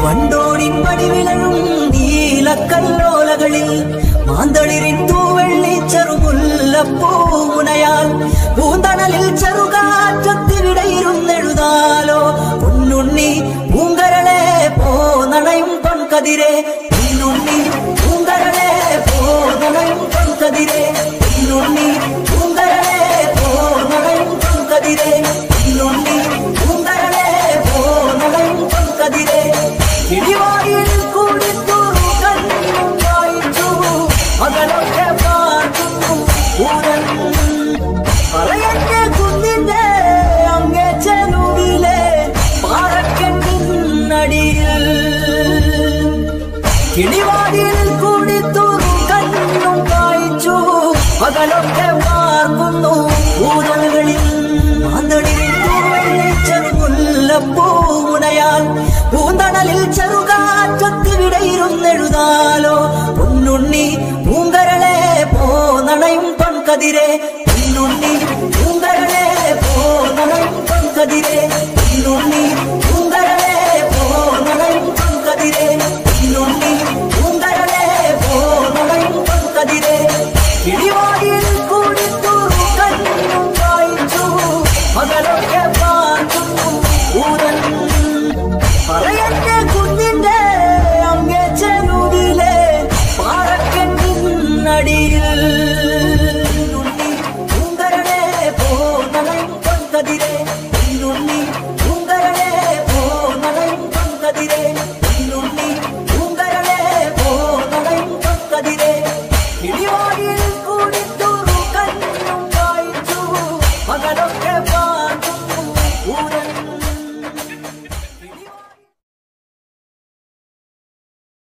വണ്ടോടിൻ പടിവിളഴും നീലക്കല്ലോലകളിൽ മാന്തളിരിൻ തൂവെള്ളി ചെറുമുല്ലപ്പൂമുനയാൽ പൂന്തണലിൽ ചെറുകാറ്റത്തിവിടയിരുന്നെഴുതാലോ പൊന്നുണ്ണി പൂങ്കരളെ പോനണയും പൊൻകതിരെ പൊന്നുണ്ണി പൂങ്കരളെ പോനണയും പൊൻകതിരെ പൊന്നുണ്ണി പൂങ്കരളെ പോനണയും പൊൻകതിരെ പൊന്നുണ്ണി പൂങ്കരളെ പോനണയും പൊൻകതിരെ കിളിവായിൽ കുളിത്തു കണ്ണും വായിച്ചു മകളൊക്കെ പാർക്കുന്നു ഊരൻ പറയന്റെ കുന്നിന്റെ അങ്ങേ ചെരുവിലെ പാറക്കെട്ടിനടിയിൽ കിളിവായിൽ കുളിത്തു കണ്ണും വായിച്ചു മകളൊക്കെ പാർക്കുന്നു ഊരലുകളിൽ ചെറുമുല്ലപ്പൂമുനയാൽ പൂന്തണലിൽ ചെറുകാറ്റത്തിവിടയിരുന്നെഴുതാലോ പൊന്നുണ്ണി പൂങ്കരളെ പോനണയും പൊൻകതിരെ